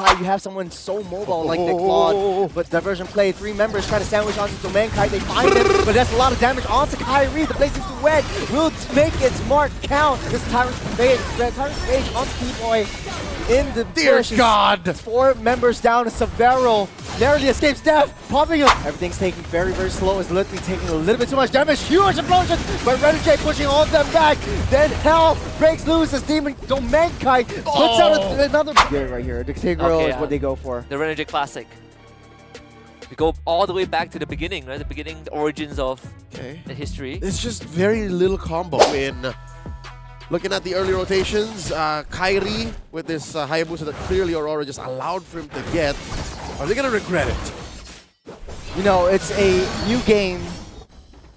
You have someone so mobile like the Claude, but diversion play. 3 members try to sandwich onto Domenkite. They find him, but that's a lot of damage onto Kyrie. The blazing duet will make its mark count. This Tyrant's Rage onto Keyboy in the bush. Dear God! 4 members down. Severo narrowly escapes death. Popping up. Everything's taking very, very slow. It's literally taking a little bit too much damage. Huge explosion, but Renegade pushing all of them back. Then Hell breaks loose as Demon Domenkite puts out another right here. The Tigro is what they go for. The Renegade Classic. We go all the way back to the beginning, right? The beginning, the origins of the history. It's just very little combo in. Looking at the early rotations, Kyrie with this Hayabusa that clearly Aurora just allowed for him to get. Are they going to regret it? You know, it's a new game.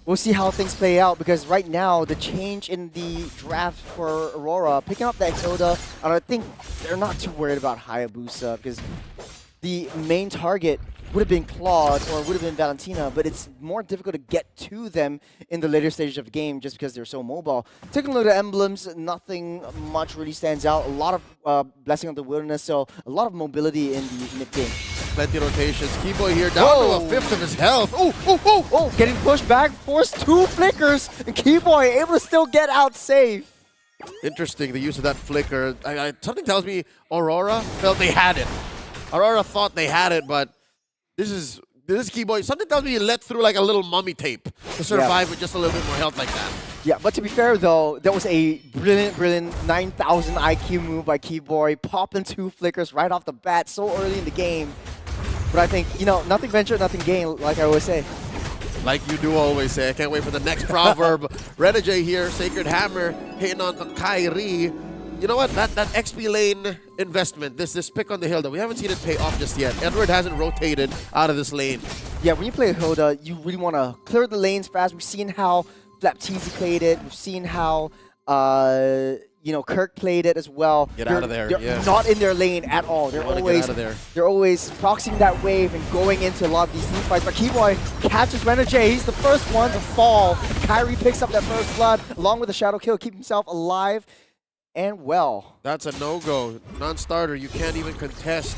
We'll see how things play out because right now, the change in the draft for Aurora, picking up that Hilda, and I think they're not too worried about Hayabusa because the main target would have been Claude or would have been Valentina, but it's more difficult to get to them in the later stages of the game just because they're so mobile. Taking a look at emblems, nothing much really stands out. A lot of Blessing of the Wilderness, so a lot of mobility in the mid-game. Plenty of rotations. Keyboy here down to a 5th of his health. Oh, getting pushed back, forced 2 flickers, and Keyboy able to still get out safe. Interesting, the use of that flicker. Something tells me Aurora felt they had it. Aurora thought they had it, but this is Keyboy. Something tells me he let through like a little mummy tape to survive with just a little bit more health like that. Yeah, but to be fair though, that was a brilliant 9,000 IQ move by Keyboy, popping 2 flickers right off the bat so early in the game. But I think, you know, nothing ventured, nothing gained, like I always say. Like you do always say. I can't wait for the next proverb. Renegade here, Sacred Hammer, hitting on Kyrie. You know what? That XP lane investment, this pick on the Hilda, we haven't seen it pay off just yet. Edward hasn't rotated out of this lane. Yeah, when you play Hilda, you really want to clear the lanes fast. We've seen how Flapteezy played it. We've seen how, you know, Kirk played it as well. Get out of there. They're not in their lane at all. They're always proxying that wave and going into a lot of these team fights. But Keyboy catches Renegade. He's the first one to fall. Kyrie picks up that first blood along with the shadow kill, keep himself alive. And well, that's a no-go. Non-starter, you can't even contest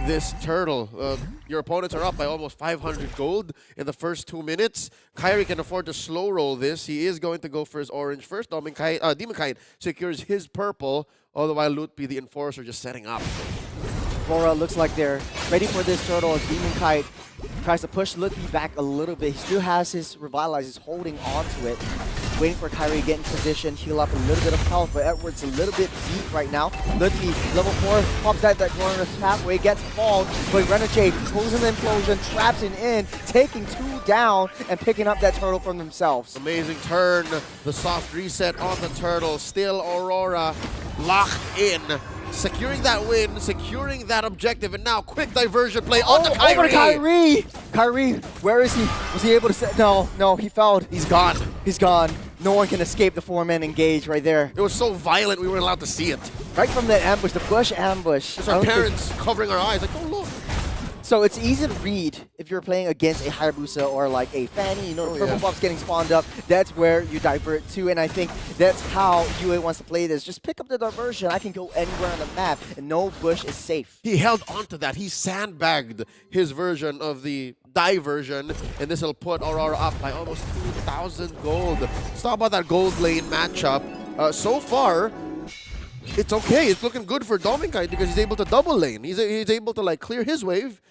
this turtle. Your opponents are up by almost 500 gold in the first 2 minutes. Kyrie can afford to slow roll this. He is going to go for his orange first. Demonkite secures his purple, all the while Lutpi, the enforcer, just setting up. Aurora looks like they're ready for this turtle as Demonkite tries to push Lutpi back a little bit. He still has his Revitalize, he's holding on to it. Waiting for Kyrie to get in position, heal up a little bit of health, but Edward's a little bit deep right now. Lutpi, level 4, pops out that corner pathway, gets followed, but Renegade pulls in the implosion, traps it in, taking 2 down, and picking up that turtle from themselves. Amazing turn, the soft reset on the turtle, still Aurora locked in. Securing that win, securing that objective, and now quick diversion play onto Kyrie. Over to Kyrie! Kyrie, where is he? Was he able to set? No, he fouled. He's gone. He's gone. No one can escape the 4-man engage right there. It was so violent we weren't allowed to see it. Right from that ambush, the bush ambush. It's our parents covering our eyes like, oh look. So it's easy to read if you're playing against a Hayabusa or like a Fanny, you know, the purple buff's getting spawned up. That's where you divert to, and I think that's how UA wants to play this. Just pick up the diversion. I can go anywhere on the map, and no bush is safe. He held onto that. He sandbagged his version of the diversion, and this will put Aurora up by almost 2,000 gold. Let's talk about that gold lane matchup. So far, it's okay. It's looking good for Domenkite because he's able to double lane. He's able to like clear his wave.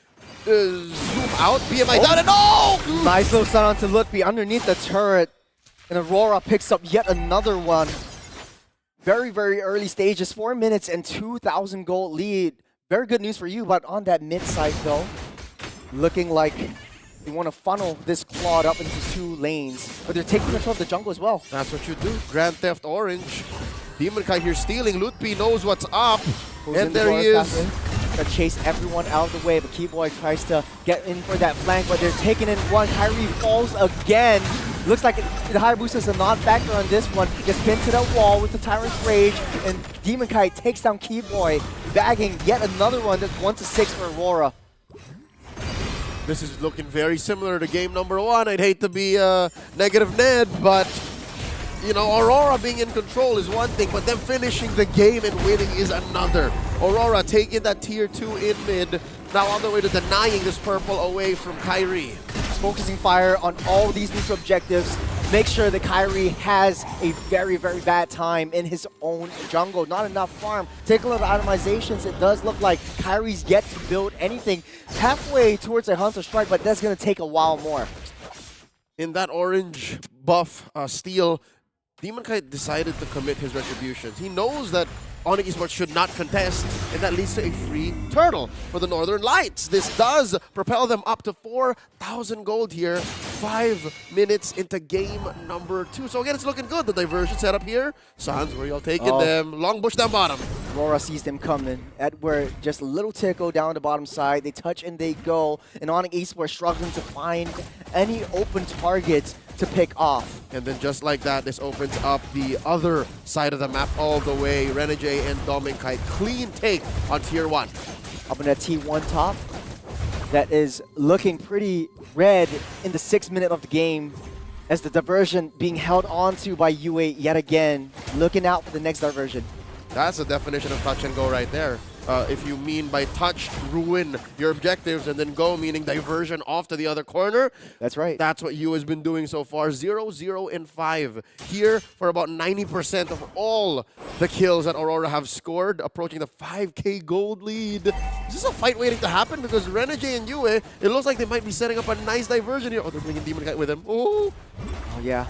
Zoom out, BMI down, and Nice little stun onto Lutpi underneath the turret. And Aurora picks up yet another one. Very, very early stages, 4 minutes and 2,000 gold lead. Very good news for you, but on that mid side though, looking like they want to funnel this Claude up into 2 lanes. But they're taking control of the jungle as well. That's what you do. Grand Theft Orange. Demonkite here stealing. Lutpi knows what's up. And there he is. Gonna chase everyone out of the way, but Keyboy tries to get in for that flank, but they're taking in one. Kyrie falls again. Looks like the Hayabusa is a non-factor on this one. Gets pinned to that wall with the Tyrant's Rage, and Demonkite takes down Keyboy, bagging yet another one. That's 1-6 for Aurora. This is looking very similar to game number 1. I'd hate to be negative Ned, but You know, Aurora being in control is one thing, but then finishing the game and winning is another. Aurora taking that tier 2 in mid, now on the way to denying this purple away from Kyrie. Focusing fire on all these neutral objectives. Make sure that Kyrie has a very, very bad time in his own jungle. Not enough farm. Take a look at itemizations. It does look like Kyrie's yet to build anything. Halfway towards a Hunter Strike, but that's going to take a while more. In that orange buff steal, Demon Kite decided to commit his retributions. He knows that ONIC ESPORTS should not contest, and that leads to a free turtle for the Northern Lights. This does propel them up to 4,000 gold here, 5 minutes into game number 2. So again, it's looking good. The diversion setup here. Sans, where y'all taking them? Long bush down bottom. Aurora sees them coming. Edward just a little tickle down the bottom side. They touch and they go. And ONIC ESPORTS struggling to find any open targets to pick off. And then just like that, this opens up the other side of the map all the way. Renegade and Dominkite, clean take on tier 1. Up in that T1 top. That is looking pretty red in the 6th minute of the game as the diversion being held onto by UA yet again. Looking out for the next diversion. That's the definition of touch and go right there. If you mean by touch, ruin your objectives, and then go, meaning diversion off to the other corner. That's right. That's what you has been doing so far. 0, 0, and 5. Here for about 90% of all the kills that Aurora have scored, approaching the 5K gold lead. Is this a fight waiting to happen? Because Renegade and Yue, it looks like they might be setting up a nice diversion here. Oh, they're bringing Demon Kite with them. Oh yeah.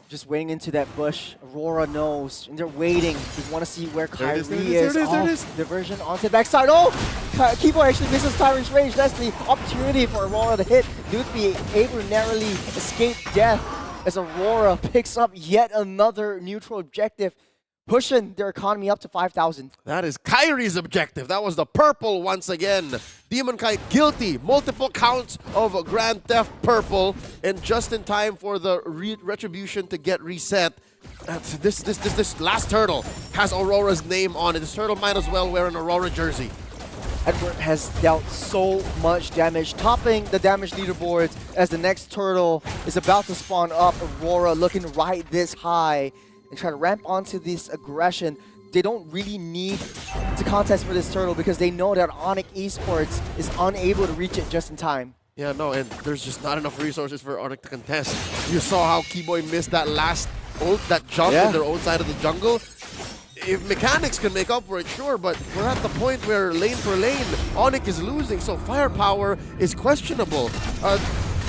Just waiting into that bush. Aurora knows, and they're waiting. They want to see where Kyrie is. There it is. Diversion onto the backside. Oh! Kibo actually misses Tyrant's range. That's the opportunity for Aurora to hit. Be able to narrowly escape death as Aurora picks up yet another neutral objective, pushing their economy up to 5,000. That is Kyrie's objective. That was the purple once again. Demon Kite guilty. Multiple counts of Grand Theft Purple. And just in time for the retribution to get reset. This last turtle has Aurora's name on it. This turtle might as well wear an Aurora jersey. Edward has dealt so much damage, topping the damage leaderboards as the next turtle is about to spawn up. Aurora looking right this high and try to ramp onto this aggression. They don't really need to contest for this turtle because they know that ONIC ESPORTS is unable to reach it just in time. Yeah, no, and there's just not enough resources for ONIC to contest. You saw how Keyboy missed that last ult, that jump in their own side of the jungle. If mechanics can make up for it, sure, but we're at the point where lane for lane, ONIC is losing, so firepower is questionable.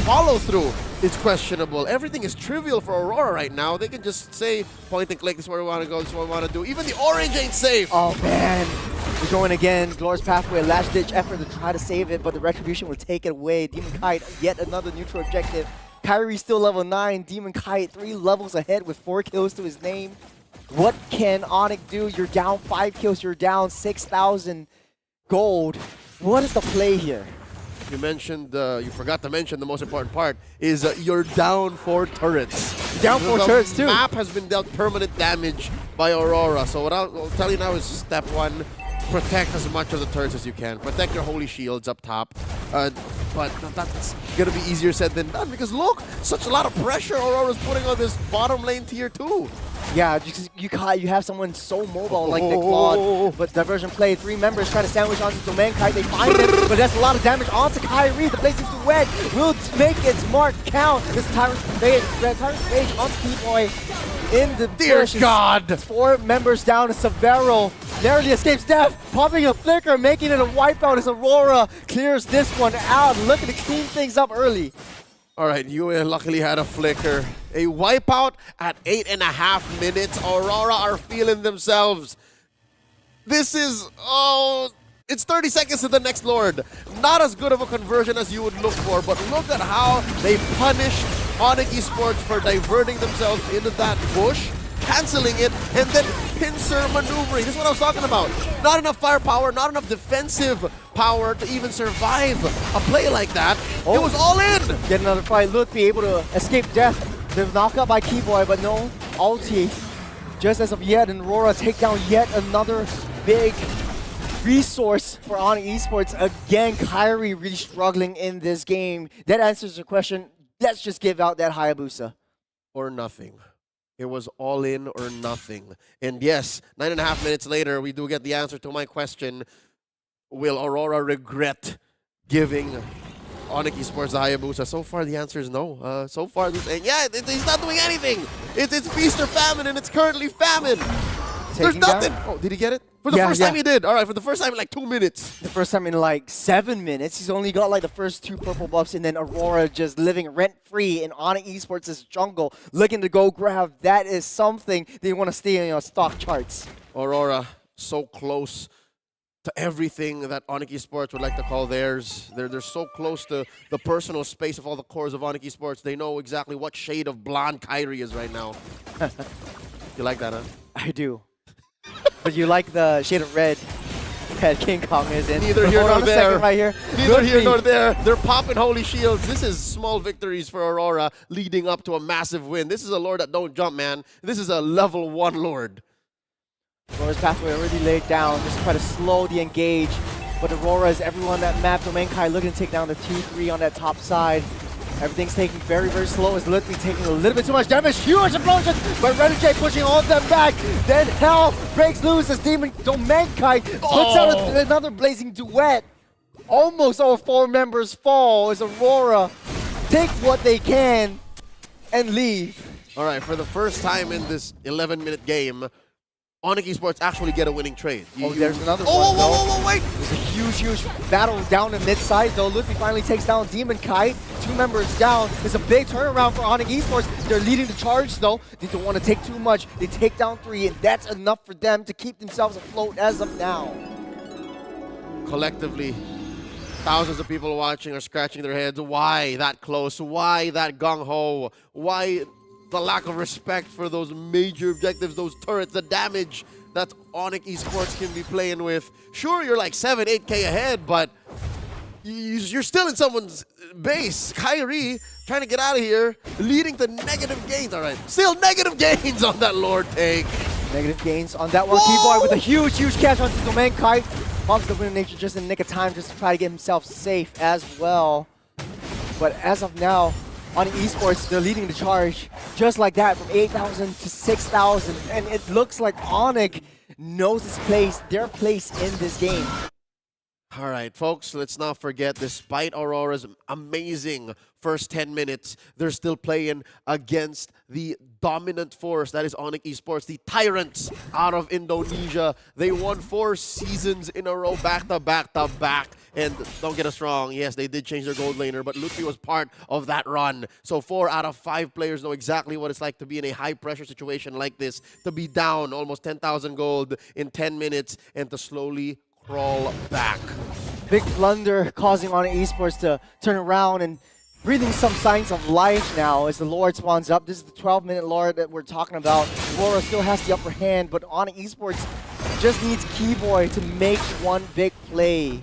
Follow-through is questionable. Everything is trivial for Aurora right now. They can just say, point and click, this is where we want to go, this is what we want to do. Even the orange ain't safe. Oh, man. We're going again. Glorious Pathway, last-ditch effort to try to save it, but the Retribution will take it away. Demon Kite, yet another neutral objective. Kyrie still level 9. Demon Kite, 3 levels ahead with 4 kills to his name. What can ONIC do? You're down 5 kills. You're down 6,000 gold. What is the play here? You mentioned, you forgot to mention the most important part, is you're down 4 turrets. Down 4 turrets too. The map has been dealt permanent damage by Aurora. So what I'll tell you now is step 1, protect as much of the turrets as you can. Protect your holy shields up top. But that's going to be easier said than done because look, such a lot of pressure Aurora's putting on this bottom lane tier 2. Yeah, you have someone so mobile like the Claude, but diversion play. 3 members try to sandwich onto Dominkite. They find him, but that's a lot of damage onto Kyrie. The blazing duet will make its mark count. This Tyrant's Rage onto Keyboy in the Dear bushes. God! 4 members down. Severo narrowly escapes death, popping a flicker, making it a wipeout as Aurora clears this one out. Looking to clean things up early. All right, Yue luckily had a flicker. A wipeout at 8.5 minutes. Aurora are feeling themselves. This is, it's 30 seconds to the next Lord. Not as good of a conversion as you would look for, but look at how they punished ONIC ESPORTS for diverting themselves into that bush, canceling it, and then pincer maneuvering. This is what I was talking about. Not enough firepower, not enough defensive power to even survive a play like that. It was all in. Get another fight. Look, be able to escape death. They're knocked out by Keyboy, but no ulti. Just as of yet, and Aurora take down yet another big resource for ONIC ESPORTS. Again, Kyrie really struggling in this game. That answers the question. Let's just give out that Hayabusa. Or nothing. It was all in or nothing. And yes, 9.5 minutes later, we do get the answer to my question. Will Aurora regret giving ONIC ESPORTS the Hayabusa? So far, the answer is no. So far, he's not doing anything. It's feast or famine, and it's currently famine. There's nothing. Oh, did he get it? For the first time he did. All right, for the first time in like 2 minutes. The first time in like 7 minutes. He's only got like the first 2 purple buffs, and then Aurora just living rent-free in ONIC ESPORTS' jungle, looking to go grab. That is something they want to stay on your stock charts. Aurora, so close to everything that ONIC ESPORTS would like to call theirs. They're so close to the personal space of all the cores of ONIC ESPORTS. They know exactly what shade of blonde Kyrie is right now. You like that, huh? I do. But you like the shade of red that King Kong is in. Neither here nor there. Right here. Neither here nor there. They're popping holy shields. This is small victories for Aurora leading up to a massive win. This is a Lord that don't jump, man. This is a level 1 Lord. Aurora's pathway already laid down. Just try to slow the engage. But Aurora is everyone on that map. Domainkai looking to take down the 2-3 on that top side. Everything's taking very, very slow. It's literally taking a little bit too much damage. Huge explosion, but Renegade pushing all of them back. Then Hell breaks loose as Domainkai puts out another blazing duet. Almost all 4 members fall as Aurora take what they can and leave. All right, for the first time in this 11-minute game, ONIC ESPORTS actually get a winning trade. There's another one. Whoa, wait! There's a huge battle down in mid-side, though. Luffy finally takes down Domainkai. 2 members down. It's a big turnaround for ONIC ESPORTS. They're leading the charge, though. They don't want to take too much. They take down 3, and that's enough for them to keep themselves afloat as of now. Collectively, thousands of people watching are scratching their heads. Why that close? Why that gung-ho? Why the lack of respect for those major objectives, those turrets, the damage that ONIC ESPORTS can be playing with? Sure, you're like 7, 8K ahead, but you're still in someone's base. Kyrie trying to get out of here, leading to negative gains. All right, still negative gains on that Lord take. Negative gains on that one. Keyboy with a huge catch onto Domainkai. Pops the Winter Nature just in the nick of time just to try to get himself safe as well. But as of now, ONIC ESPORTS, they're leading the charge just like that from 8,000 to 6,000. And it looks like ONIC knows its place, their place in this game. All right, folks, let's not forget, despite Aurora's amazing first 10 minutes, they're still playing against the dominant force that is ONIC ESPORTS, the tyrants out of Indonesia. They won 4 seasons in a row, back to back to back. And don't get us wrong, yes, they did change their gold laner, but Luffy was part of that run. So 4 out of 5 players know exactly what it's like to be in a high-pressure situation like this, to be down almost 10,000 gold in 10 minutes and to slowly crawl back. Big blunder causing ONIC ESPORTS to turn around and breathing some signs of life now as the Lord spawns up. This is the 12-minute Lord that we're talking about. Aurora still has the upper hand, but ONIC ESPORTS just needs Keyboy to make one big play.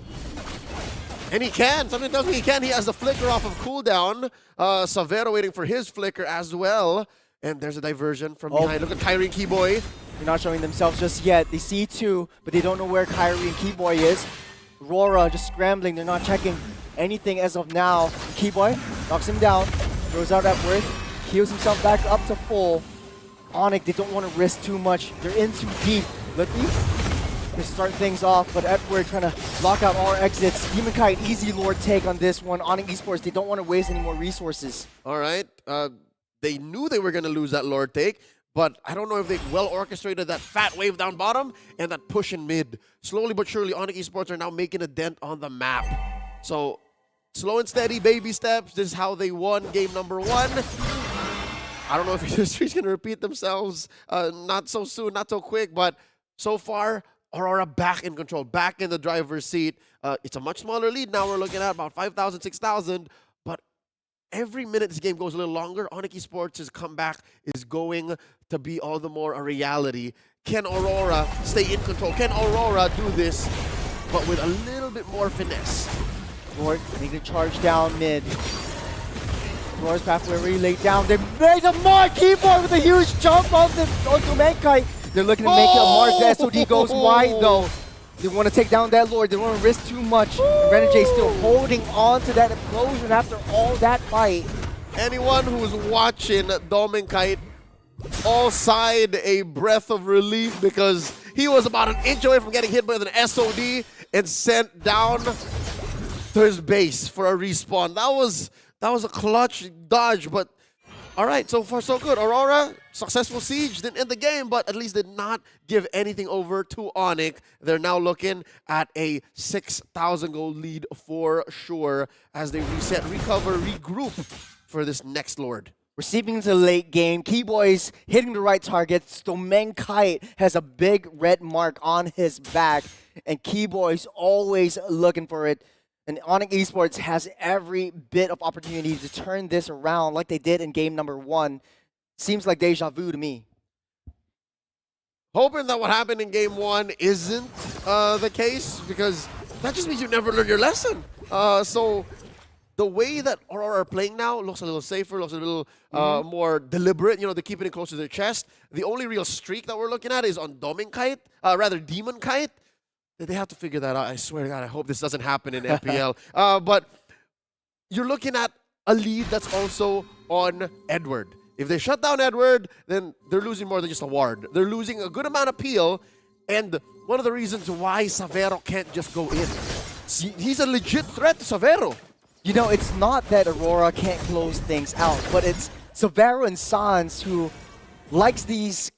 And he can. Something tells me he can. He has the flicker off of cooldown. Savero waiting for his flicker as well. And there's a diversion from behind. Look at Kyrie and Keyboy. They're not showing themselves just yet. They see 2, but they don't know where Kyrie and Keyboy is. Aurora just scrambling. They're not checking anything as of now. Keyboy knocks him down, throws out that word, heals himself back up to full. ONIC, they don't want to risk too much. They're in too deep. They start things off, but Edward trying to lock out all exits. Domainkai, easy Lord take on this one. ONIC ESPORTS, they don't want to waste any more resources. All right. They knew they were going to lose that Lord take, but I don't know if they well orchestrated that fat wave down bottom and that push in mid. Slowly but surely, ONIC ESPORTS are now making a dent on the map. So, slow and steady, baby steps. This is how they won game number 1. I don't know if history's going to repeat themselves. Not so soon, not so quick, but so far, Aurora back in control, back in the driver's seat. It's a much smaller lead now. We're looking at about 5,000, 6,000. But every minute this game goes a little longer, ONIC ESPORTS' comeback is going to be all the more a reality. Can Aurora stay in control? Can Aurora do this, but with a little bit more finesse? Lord making a charge down mid. Aurora's pathway already laid down. They made a mark! Keyboard with a huge jump on Domainkai. They're looking to make it a mark. The SOD goes wide though. They want to take down that Lord. They don't want to risk too much. Renegade still holding on to that explosion after all that fight. Anyone who's watching Domainkai all sighed a breath of relief because he was about an inch away from getting hit by an SOD and sent down to his base for a respawn. That was a clutch dodge, but all right, so far so good. Aurora, successful siege, didn't end the game, but at least did not give anything over to ONIC. They're now looking at a 6,000 gold lead for sure as they reset, recover, regroup for this next Lord. We're seeping into the late game. Keyboy's hitting the right targets. Kite has a big red mark on his back, and Keyboy's always looking for it. And ONIC Esports has every bit of opportunity to turn this around like they did in game number 1. Seems like deja vu to me. Hoping that what happened in game 1 isn't the case, because that just means you never learned your lesson. So the way that Aurora are playing now looks a little safer, looks a little more deliberate. You know, they're keeping it close to their chest. The only real streak that we're looking at is on Demon Kite. They have to figure that out. I swear to God, I hope this doesn't happen in FPL. But you're looking at a lead that's also on Edward. If they shut down Edward, then they're losing more than just a ward. They're losing a good amount of peel, and one of the reasons why Savero can't just go in. He's a legit threat to Savero. You know, it's not that Aurora can't close things out, but it's Savero and Sans who likes these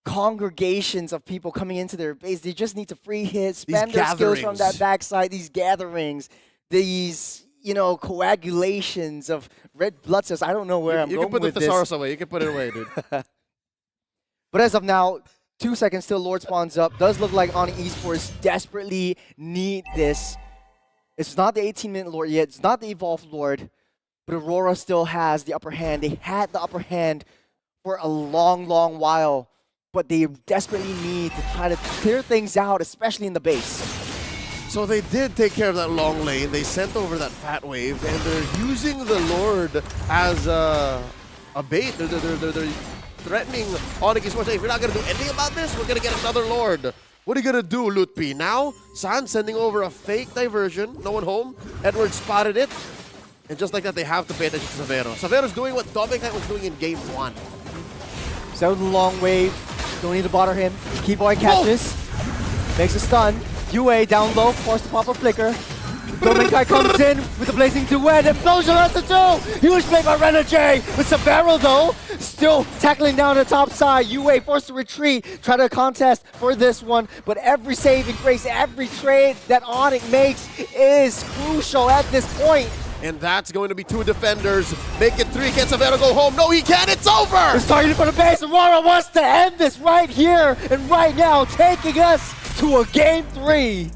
congregations of people coming into their base. They just need to free hit, spam their skills from that backside, these gatherings, these, you know, coagulations of red blood cells. I don't know where I'm going with this. You can put the thesaurus away. You can put it away, dude. But as of now, 2 seconds till Lord spawns up. Does look like ONIC Esports desperately need this. It's not the 18-minute Lord yet. It's not the Evolved Lord. But Aurora still has the upper hand. They had the upper hand for a long, long while. But they desperately need to try to clear things out, especially in the base. So they did take care of that long lane. They sent over that fat wave, and they're using the Lord as a bait. They're threatening ONIC Esports. Hey, if you're not going to do anything about this, we're going to get another Lord. What are you going to do, Lutpi? Now, San sending over a fake diversion. No one home. Edward spotted it. And just like that, they have to pay attention to Savero. Savero's doing what Dominic was doing in game 1. So the long wave. Don't need to bother him. Keyboy catches. Makes a stun. UA down low, forced to pop a flicker. Dominkai comes in with the blazing duet. Explosion on the 2. Huge play by Renegade. With Savero though, still tackling down the top side. UA forced to retreat. Try to contest for this one. But every save and grace, every trade that ONIC makes is crucial at this point. And that's going to be 2 defenders. Make it 3. Can Savero go home? No, he can't. It's over! It's targeted for the base. Aurora wants to end this right here and right now, taking us to a game 3.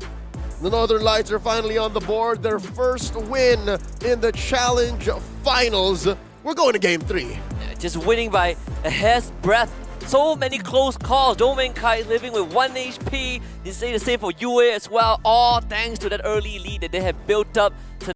The Northern Lights are finally on the board. Their first win in the Challenge Finals. We're going to game 3. Just winning by a hair's breadth. So many close calls. Dominkai living with 1 HP. You say the same for UA as well. All thanks to that early lead that they have built up.